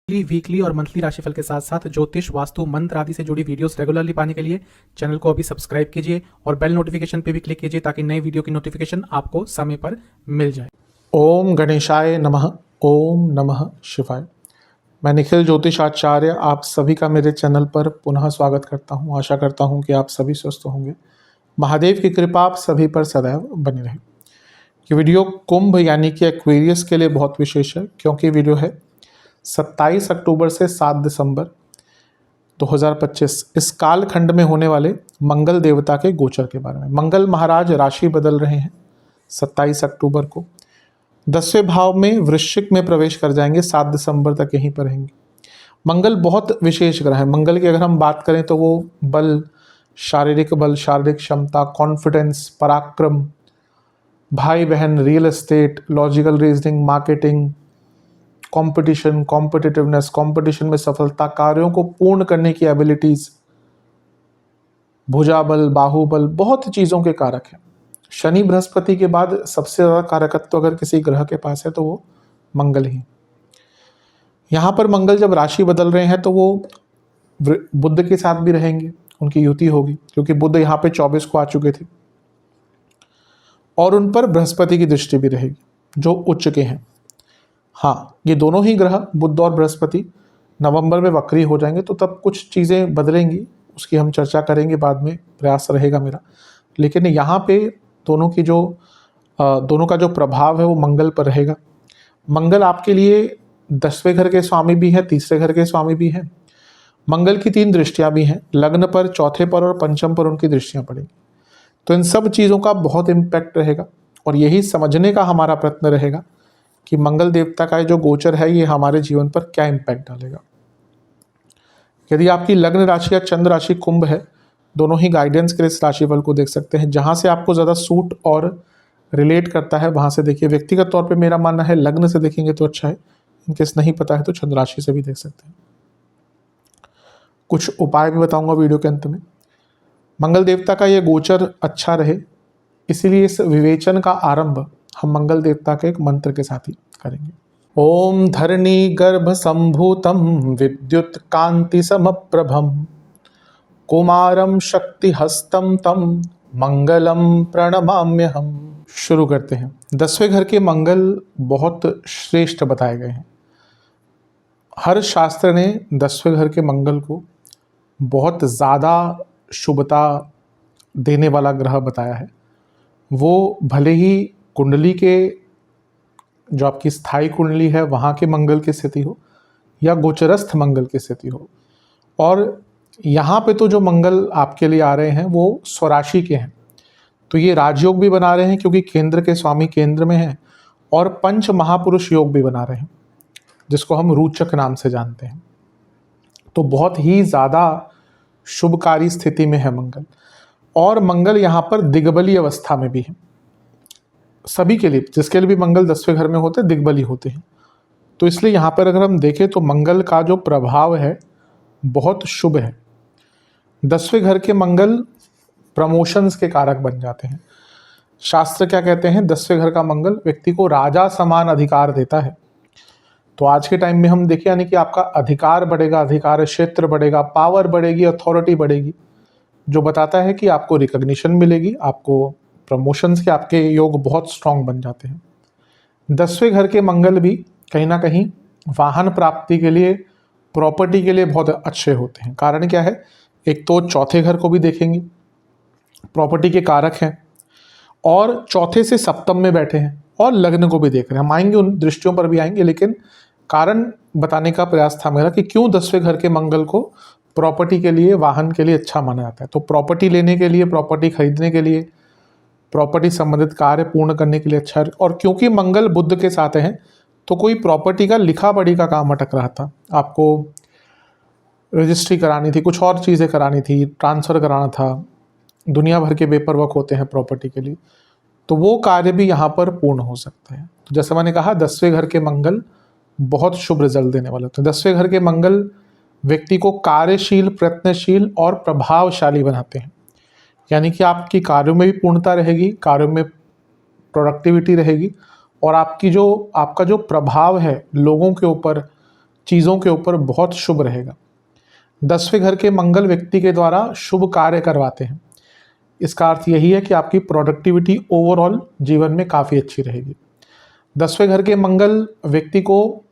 Weekly और monthly राशिफल के साथ साथ ज्योतिष, वास्तु, मंत्र आदि से जुड़ी वीडियोस रेगुलरली पाने के लिए चैनल को अभी सब्सक्राइब कीजिए और बेल नोटिफिकेशन पे भी क्लिक कीजिए ताकि नए वीडियो की नोटिफिकेशन आपको समय पर मिल जाए। ओम गणेशाय नमः। ओम नमः शिवाय। मैं निखिल ज्योतिषाचार्य आप सभी का मेरे चैनल पर पुनः स्वागत करता हूं। आशा करता हूं कि आप सभी स्वस्थ होंगे। महादेव की कृपा आप सभी पर सदैव बनी रहे। ये वीडियो कुंभ यानी कि एक्वेरियस के लिए बहुत विशेष है, क्योंकि वीडियो है 27 अक्टूबर से 7 दिसंबर 2025 इस कालखंड में होने वाले मंगल देवता के गोचर के बारे में। मंगल महाराज राशि बदल रहे हैं 27 अक्टूबर को। 10वें भाव में वृश्चिक में प्रवेश कर जाएंगे, 7 दिसंबर तक यहीं पर रहेंगे। मंगल बहुत विशेष ग्रह है। मंगल की अगर हम बात करें तो वो बल, शारीरिक क्षमता, कॉन्फिडेंस, पराक्रम, भाई बहन, real estate, logical reasoning, marketing, competition, competitiveness, competition में सफलता, कार्यों को पूर्ण करने की एबिलिटीज, भुजाबल, बाहुबल, बहुत चीज़ों के कारक हैं। शनि बृहस्पति के बाद सबसे ज़्यादा कारकत्व अगर किसी ग्रह के पास है तो वो मंगल ही। यहाँ पर मंगल जब राशि बदल रहे हैं तो वो बुध के साथ भी रहेंगे, उनकी युति होगी, क्योंकि बुध यहाँ पे 24 को आ चुके थे और उन पर बृहस्पति की दृष्टि भी रहेगी जो उच्च के हैं। हाँ, ये दोनों ही ग्रह बुध और बृहस्पति नवंबर में वक्री हो जाएंगे, तो तब कुछ चीज़ें बदलेंगी, उसकी हम चर्चा करेंगे बाद में, प्रयास रहेगा मेरा। लेकिन यहाँ पे दोनों का जो प्रभाव है वो मंगल पर रहेगा। मंगल आपके लिए 10वें घर के स्वामी भी हैं, तीसरे घर के स्वामी भी हैं। मंगल की 3 दृष्टियाँ भी हैं, लग्न पर, चौथे पर और पंचम पर उनकी दृष्टियाँ पड़ेंगी। तो इन सब चीज़ों का बहुत इम्पैक्ट रहेगा और यही समझने का हमारा प्रयत्न रहेगा कि मंगल देवता का जो गोचर है ये हमारे जीवन पर क्या इम्पैक्ट डालेगा। यदि आपकी लग्न राशि या चंद्र राशि कुंभ है, दोनों ही गाइडेंस के इस राशिफल को देख सकते हैं। जहाँ से आपको ज़्यादा सूट और रिलेट करता है वहाँ से देखिए। व्यक्तिगत तौर पे मेरा मानना है लग्न से देखेंगे तो अच्छा है, इनकेस नहीं पता है तो चंद्र राशि से भी देख सकते हैं। कुछ उपाय भी बताऊंगा वीडियो के अंत में। मंगल देवता का ये गोचर अच्छा रहे, इसीलिए इस विवेचन का आरंभ हम मंगल देवता के एक मंत्र के साथ ही करेंगे। ओम धरणी गर्भ संभूतम विद्युत कांति समप्रभम कुमारम शक्ति हस्तम तम मंगलम प्रणमाम्यहम। शुरू करते हैं। 10वें घर के मंगल बहुत श्रेष्ठ बताए गए हैं। हर शास्त्र ने 10वें घर के मंगल को बहुत ज़्यादा शुभता देने वाला ग्रह बताया है। वो भले ही कुंडली के जो आपकी स्थायी कुंडली है वहाँ के मंगल की स्थिति हो या गोचरस्थ मंगल की स्थिति हो, और यहाँ पे तो जो मंगल आपके लिए आ रहे हैं वो स्वराशि के हैं, तो ये राजयोग भी बना रहे हैं क्योंकि केंद्र के स्वामी केंद्र में हैं, और पंच महापुरुष योग भी बना रहे हैं जिसको हम रोचक नाम से जानते हैं। तो बहुत ही ज़्यादा शुभकारी स्थिति में है मंगल, और मंगल यहाँ पर दिग्बली अवस्था में भी है। सभी के लिए, जिसके लिए भी मंगल 10वें घर में होते हैं, दिग्बली होते हैं। तो इसलिए यहाँ पर अगर हम देखें तो मंगल का जो प्रभाव है बहुत शुभ है। 10वें घर के मंगल प्रमोशंस के कारक बन जाते हैं। शास्त्र क्या कहते हैं, 10वें घर का मंगल व्यक्ति को राजा समान अधिकार देता है। तो आज के टाइम में हम देखें, यानी कि आपका अधिकार बढ़ेगा, अधिकार क्षेत्र बढ़ेगा, पावर बढ़ेगी, अथॉरिटी बढ़ेगी, जो बताता है कि आपको रिकॉग्निशन मिलेगी, आपको प्रमोशंस के आपके योग बहुत स्ट्रांग बन जाते हैं। 10वें घर के मंगल भी कहीं ना कहीं वाहन प्राप्ति के लिए, प्रॉपर्टी के लिए बहुत अच्छे होते हैं। कारण क्या है, एक तो चौथे घर को भी देखेंगे, प्रॉपर्टी के कारक हैं, और चौथे से सप्तम में बैठे हैं, और लग्न को भी देख रहे हैं। हम आएंगे, उन दृष्टियों पर भी आएंगे, लेकिन कारण बताने का प्रयास था मेरा कि क्यों 10वें घर के मंगल को प्रॉपर्टी के लिए, वाहन के लिए अच्छा माना जाता है। तो प्रॉपर्टी लेने के लिए, प्रॉपर्टी खरीदने के लिए, प्रॉपर्टी संबंधित कार्य पूर्ण करने के लिए अच्छा है। और क्योंकि मंगल बुध के साथ हैं तो कोई प्रॉपर्टी का लिखा पढ़ी का काम अटक रहा था, आपको रजिस्ट्री करानी थी, कुछ और चीज़ें करानी थी, ट्रांसफ़र कराना था, दुनिया भर के पेपर वर्क होते हैं प्रॉपर्टी के लिए, तो वो कार्य भी यहाँ पर पूर्ण हो सकता है। तो जैसे मैंने कहा 10वें घर के मंगल बहुत शुभ रिजल्ट देने वाले होते हैं। 10वें घर के मंगल व्यक्ति को कार्यशील, प्रयत्नशील और प्रभावशाली बनाते हैं। यानी कि आपकी कार्यों में भी पूर्णता रहेगी, कार्यों में प्रोडक्टिविटी रहेगी, और आपका जो प्रभाव है लोगों के ऊपर, चीज़ों के ऊपर बहुत शुभ रहेगा। 10वें घर के मंगल व्यक्ति के द्वारा शुभ कार्य करवाते हैं। इसका अर्थ यही है कि आपकी प्रोडक्टिविटी ओवरऑल जीवन में काफ़ी अच्छी रहेगी। 10वें घर के मंगल व्यक्ति को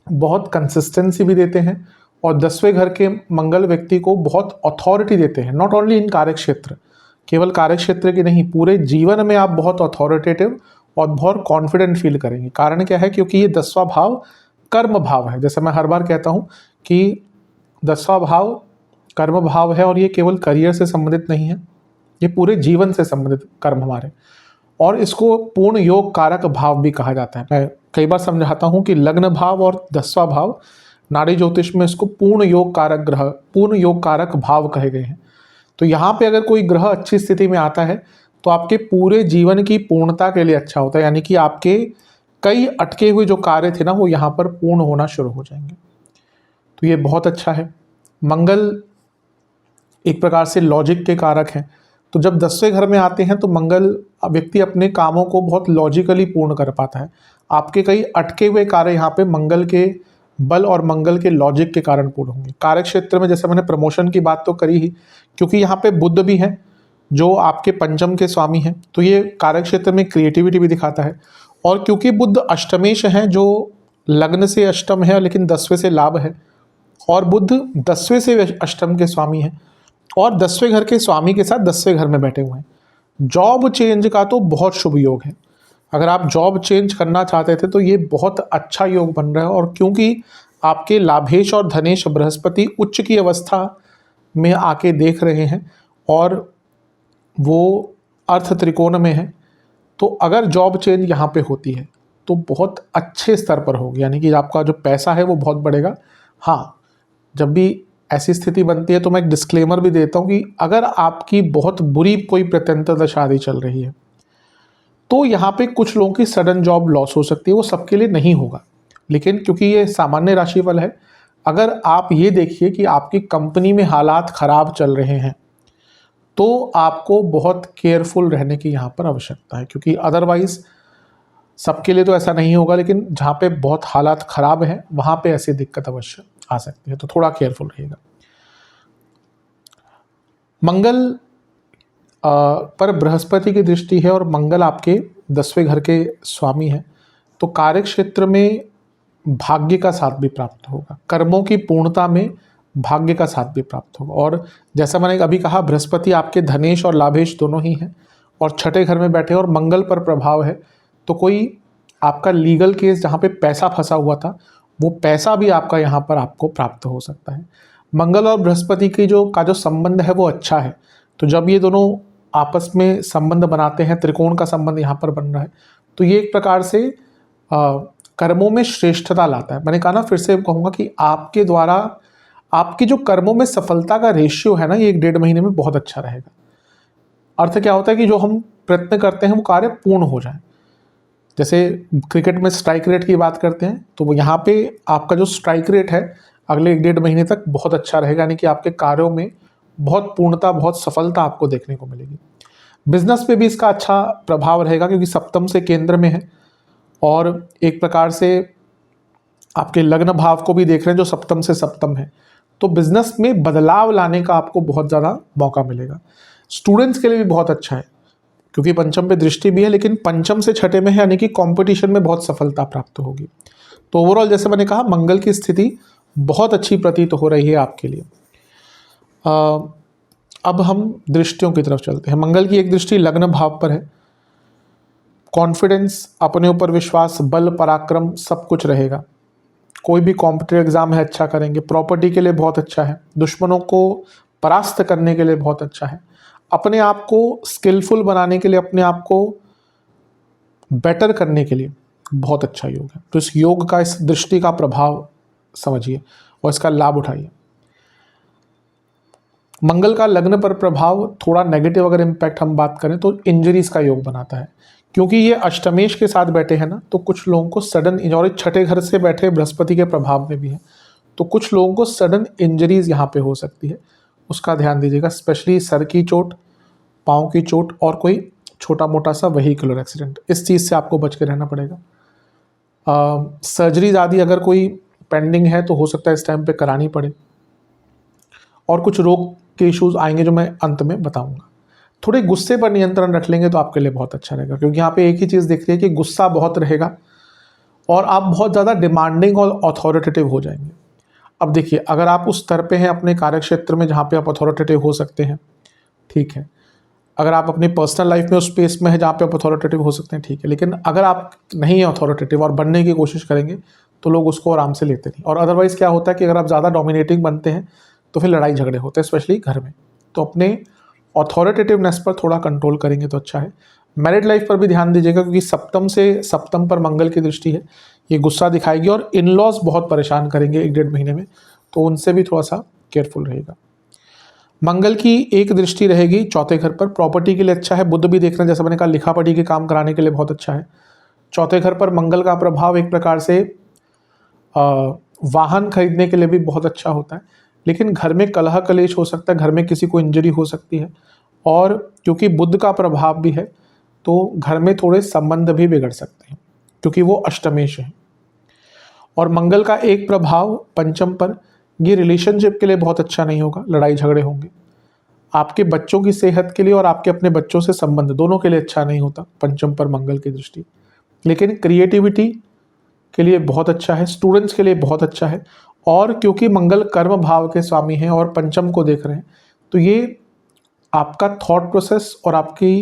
बहुत कंसिस्टेंसी भी देते हैं और 10वें घर के मंगल व्यक्ति को बहुत अथॉरिटी देते हैं, नॉट ओनली इन कार्यक्षेत्र, केवल कार्यक्षेत्र की नहीं, पूरे जीवन में आप बहुत अथॉरिटेटिव और बहुत कॉन्फिडेंट फील करेंगे। कारण क्या है? क्योंकि ये 10वां भाव कर्म भाव है। जैसे मैं हर बार कहता हूँ कि 10वां भाव कर्म भाव है और ये केवल करियर से संबंधित नहीं है, ये पूरे जीवन से संबंधित कर्म हमारे, और इसको पूर्ण योग कारक भाव भी कहा जाता है। मैं कई बार समझाता हूँ कि लग्न भाव और 10वां भाव नाड़ी ज्योतिष में इसको पूर्ण योग कारक ग्रह, पूर्ण योग कारक भाव कहे गए हैं। तो यहाँ पे अगर कोई ग्रह अच्छी स्थिति में आता है तो आपके पूरे जीवन की पूर्णता के लिए अच्छा होता है, यानी कि आपके कई अटके हुए जो कार्य थे ना वो यहाँ पर पूर्ण होना शुरू हो जाएंगे। तो ये बहुत अच्छा है। मंगल एक प्रकार से लॉजिक के कारक हैं, तो जब 10वें घर में आते हैं तो मंगल व्यक्ति अपने कामों को बहुत लॉजिकली पूर्ण कर पाता है। आपके कई अटके हुए कार्य यहाँ पे मंगल के बल और मंगल के लॉजिक के कारण पूर्ण होंगे। कार्य क्षेत्र में जैसे मैंने प्रमोशन की बात तो करी ही, क्योंकि यहाँ पे बुध भी है जो आपके पंचम के स्वामी हैं, तो ये कार्य क्षेत्र में क्रिएटिविटी भी दिखाता है। और क्योंकि बुध अष्टमेश है जो लग्न से अष्टम है लेकिन 10वें से लाभ है, और बुध 10वें से अष्टम के स्वामी हैं और 10वें घर के स्वामी के साथ 10वें घर में बैठे हुए हैं। जॉब चेंज का तो बहुत शुभ योग है। अगर आप जॉब चेंज करना चाहते थे तो ये बहुत अच्छा योग बन रहा है, और क्योंकि आपके लाभेश और धनेश बृहस्पति उच्च की अवस्था में आके देख रहे हैं और वो अर्थ त्रिकोण में है, तो अगर जॉब चेंज यहाँ पे होती है तो बहुत अच्छे स्तर पर होगी, यानी कि आपका जो पैसा है वो बहुत बढ़ेगा। हाँ, जब भी ऐसी स्थिति बनती है तो मैं एक डिस्क्लेमर भी देता हूँ कि अगर आपकी बहुत बुरी कोई प्रत्यंतर दशा आदि चल रही है तो यहाँ पे कुछ लोगों की सडन जॉब लॉस हो सकती है, वो सबके लिए नहीं होगा। लेकिन क्योंकि ये सामान्य राशिफल है, अगर आप ये देखिए कि आपकी कंपनी में हालात खराब चल रहे हैं तो आपको बहुत केयरफुल रहने की यहाँ पर आवश्यकता है, क्योंकि अदरवाइज सबके लिए तो ऐसा नहीं होगा, लेकिन जहाँ पे बहुत हालात खराब हैं वहाँ पे ऐसी दिक्कत अवश्य आ सकती है, तो थोड़ा केयरफुल रहिएगा। मंगल पर बृहस्पति की दृष्टि है और मंगल आपके 10वें घर के स्वामी हैं, तो कार्य क्षेत्र में भाग्य का साथ भी प्राप्त होगा, कर्मों की पूर्णता में भाग्य का साथ भी प्राप्त होगा। और जैसा मैंने अभी कहा, बृहस्पति आपके धनेश और लाभेश दोनों ही हैं और छठे घर में बैठे और मंगल पर प्रभाव है, तो कोई आपका लीगल केस जहाँ पे पैसा फंसा हुआ था वो पैसा भी आपका यहाँ पर आपको प्राप्त हो सकता है। मंगल और बृहस्पति की जो संबंध है वो अच्छा है, तो जब ये दोनों आपस में संबंध बनाते हैं, त्रिकोण का संबंध यहाँ पर बन रहा है, तो ये एक प्रकार से कर्मों में श्रेष्ठता लाता है। मैंने कहा ना, फिर से कहूँगा कि आपके द्वारा आपकी जो कर्मों में सफलता का रेशियो है ना, ये 1-1.5 महीने में बहुत अच्छा रहेगा। अर्थ क्या होता है कि जो हम प्रयत्न करते हैं वो कार्य पूर्ण हो जाए। जैसे क्रिकेट में स्ट्राइक रेट की बात करते हैं, तो वो यहाँ पे आपका जो स्ट्राइक रेट है अगले 1-1.5 महीने तक बहुत अच्छा रहेगा, यानी कि आपके कार्यों में बहुत पूर्णता, बहुत सफलता आपको देखने को मिलेगी। बिजनेस पे भी इसका अच्छा प्रभाव रहेगा क्योंकि सप्तम से केंद्र में है और एक प्रकार से आपके लग्न भाव को भी देख रहे हैं जो सप्तम से सप्तम है, तो बिजनेस में बदलाव लाने का आपको बहुत ज़्यादा मौका मिलेगा। स्टूडेंट्स के लिए भी बहुत अच्छा है क्योंकि पंचम पे दृष्टि भी है, लेकिन पंचम से छठे में है, यानी कि कंपटीशन में बहुत सफलता प्राप्त होगी। तो ओवरऑल जैसे मैंने कहा, मंगल की स्थिति बहुत अच्छी प्रतीत हो रही है आपके लिए। अब हम दृष्टियों की तरफ चलते हैं। मंगल की एक दृष्टि लग्न भाव पर है। कॉन्फिडेंस, अपने ऊपर विश्वास, बल, पराक्रम सब कुछ रहेगा। कोई भी कॉम्पिटिटिव एग्जाम है अच्छा करेंगे। प्रॉपर्टी के लिए बहुत अच्छा है। दुश्मनों को परास्त करने के लिए बहुत अच्छा है। अपने आप को स्किलफुल बनाने के लिए, अपने आप को बेटर करने के लिए बहुत अच्छा योग है। तो इस योग का, इस दृष्टि का प्रभाव समझिए और इसका लाभ उठाइए। मंगल का लग्न पर प्रभाव थोड़ा नेगेटिव अगर इम्पैक्ट हम बात करें तो इंजरीज का योग बनाता है, क्योंकि ये अष्टमेश के साथ बैठे हैं ना, तो कुछ लोगों को सडन, और छठे घर से बैठे बृहस्पति के प्रभाव में भी है, तो कुछ लोगों को सडन इंजरीज यहाँ पे हो सकती है, उसका ध्यान दीजिएगा। स्पेशली सर की चोट, पाँव की चोट और कोई छोटा मोटा सा व्हीकुलर एक्सीडेंट, इस चीज़ से आपको बच के रहना पड़ेगा। सर्जरीज आदि अगर कोई पेंडिंग है तो हो सकता है इस टाइम पे करानी पड़े, और कुछ रोग के इश्यूज आएंगे जो मैं अंत में बताऊंगा। थोड़े गुस्से पर नियंत्रण रख लेंगे तो आपके लिए बहुत अच्छा रहेगा, क्योंकि यहाँ पे एक ही चीज़ दिख रही है कि गुस्सा बहुत रहेगा और आप बहुत ज़्यादा डिमांडिंग और अथॉरिटेटिव हो जाएंगे। अब देखिए, अगर आप उस स्तर पे हैं अपने कार्य क्षेत्र में जहाँ पे आप अथॉरिटेटिव हो सकते हैं, ठीक है। अगर आप अपनी पर्सनल लाइफ में उस स्पेस में है जहाँ पे आप अथॉरिटेटिव हो सकते हैं, ठीक है। लेकिन अगर आप नहीं है अथॉरिटेटिव और बनने की कोशिश करेंगे तो लोग उसको आराम से लेते नहीं। और अदरवाइज़ क्या होता है कि अगर आप ज़्यादा डोमिनेटिंग बनते हैं तो फिर लड़ाई झगड़े होते हैं, स्पेशली घर में। तो अपने अथॉरिटेटिवनेस पर थोड़ा कंट्रोल करेंगे तो अच्छा है। मैरिड लाइफ पर भी ध्यान दीजिएगा, क्योंकि सप्तम से सप्तम पर मंगल की दृष्टि है, ये गुस्सा दिखाएगी और इन लॉज बहुत परेशान करेंगे 1-1.5 महीने में, तो उनसे भी थोड़ा सा केयरफुल रहेगा। मंगल की एक दृष्टि रहेगी चौथे घर पर, प्रॉपर्टी के लिए अच्छा है। बुध भी देख रहे हैं, जैसे मैंने कहा लिखा पढ़ी के काम कराने के लिए बहुत अच्छा है। चौथे घर पर मंगल का प्रभाव एक प्रकार से वाहन खरीदने के लिए भी बहुत अच्छा होता है, लेकिन घर में कलह कलेश हो सकता है, घर में किसी को इंजरी हो सकती है। और क्योंकि बुध का प्रभाव भी है तो घर में थोड़े संबंध भी बिगड़ सकते हैं, क्योंकि वो अष्टमेश है। और मंगल का एक प्रभाव पंचम पर, ये रिलेशनशिप के लिए बहुत अच्छा नहीं होगा, लड़ाई झगड़े होंगे। आपके बच्चों की सेहत के लिए और आपके अपने बच्चों से संबंध दोनों के लिए अच्छा नहीं होता पंचम पर मंगल की दृष्टि। लेकिन क्रिएटिविटी के लिए बहुत अच्छा है, स्टूडेंट्स के लिए बहुत अच्छा है। और क्योंकि मंगल कर्म भाव के स्वामी हैं और पंचम को देख रहे हैं, तो ये आपका थॉट प्रोसेस और आपकी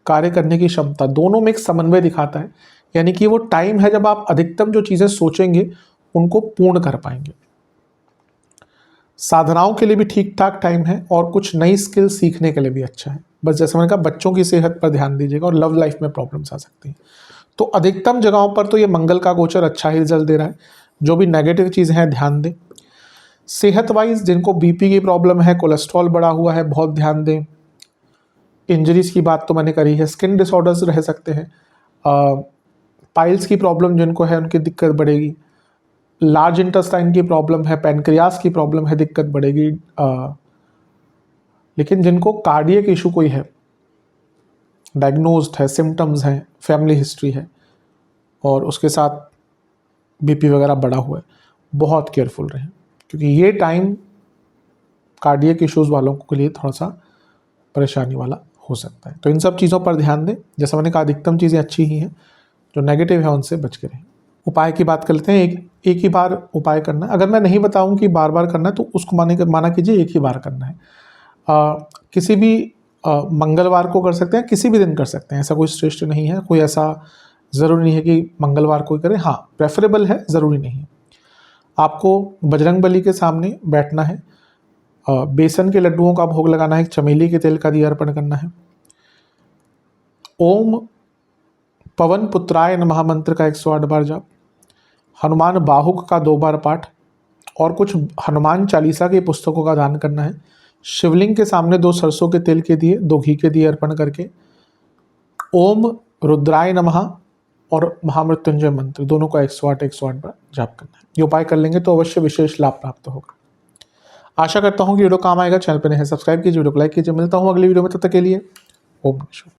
कार्य करने की क्षमता दोनों में एक समन्वय दिखाता है। यानी कि वो टाइम है जब आप अधिकतम जो चीज़ें सोचेंगे उनको पूर्ण कर पाएंगे। साधनाओं के लिए भी ठीक ठाक टाइम है और कुछ नई स्किल सीखने के लिए भी अच्छा है। बस जैसे मैंने कहा, बच्चों की सेहत पर ध्यान दीजिएगा और लव लाइफ में प्रॉब्लम्स आ सकती हैं। तो अधिकतम जगहों पर तो ये मंगल का गोचर अच्छा ही रिजल्ट दे रहा है। जो भी नेगेटिव चीज़ें हैं ध्यान दें। सेहत वाइज जिनको बीपी की प्रॉब्लम है, कोलेस्ट्रॉल बढ़ा हुआ है, बहुत ध्यान दें। इंजरीज की बात तो मैंने करी है। स्किन डिसऑर्डर्स रह सकते हैं, पाइल्स की प्रॉब्लम जिनको है उनकी दिक्कत बढ़ेगी। लार्ज इंटेस्टाइन की प्रॉब्लम है, पैनक्रियास की प्रॉब्लम है, दिक्कत बढ़ेगी। लेकिन जिनको कार्डियक इशू कोई है, डायग्नोज्ड है, सिम्टम्स हैं, फैमिली हिस्ट्री है और उसके साथ बीपी वगैरह बढ़ा हुआ है, बहुत केयरफुल रहें, क्योंकि ये टाइम कार्डियक इश्यूज वालों के लिए थोड़ा सा परेशानी वाला हो सकता है। तो इन सब चीज़ों पर ध्यान दें। जैसा मैंने कहा, अधिकतम चीज़ें अच्छी ही हैं, जो नेगेटिव है उनसे बच के रहें। उपाय की बात कर लेते हैं। एक ही बार उपाय करना है। अगर मैं नहीं बताऊं कि बार बार करना है तो उसको माना कीजिए एक ही बार करना है। किसी भी मंगलवार को कर सकते हैं, किसी भी दिन कर सकते हैं, ऐसा कोई श्रेष्ठ नहीं है। कोई ऐसा ज़रूरी नहीं है कि मंगलवार को ही करें, हाँ प्रेफरेबल है, ज़रूरी नहीं है। आपको बजरंगबली के सामने बैठना है, बेसन के लड्डुओं का भोग लगाना है, चमेली के तेल का दिया अर्पण करना है, ओम पवन पुत्राय नमः मंत्र का 108 बार जाप, हनुमान बाहुक का 2 बार पाठ और कुछ हनुमान चालीसा की पुस्तकों का दान करना है। शिवलिंग के सामने 2 सरसों के तेल के दिए, 2 घी के दिए अर्पण करके ओम रुद्राय नमः और महामृत्युंजय मंत्र दोनों का 108 बार जाप करना है। ये उपाय कर लेंगे तो अवश्य विशेष लाभ प्राप्त होगा। आशा करता हूँ कि वीडियो काम आएगा। चैनल पर नहीं है सब्सक्राइब कीजिए, वीडियो को लाइक कीजिए। मिलता हूँ अगली वीडियो में, तब तक के लिए ओम नमः शिवाय।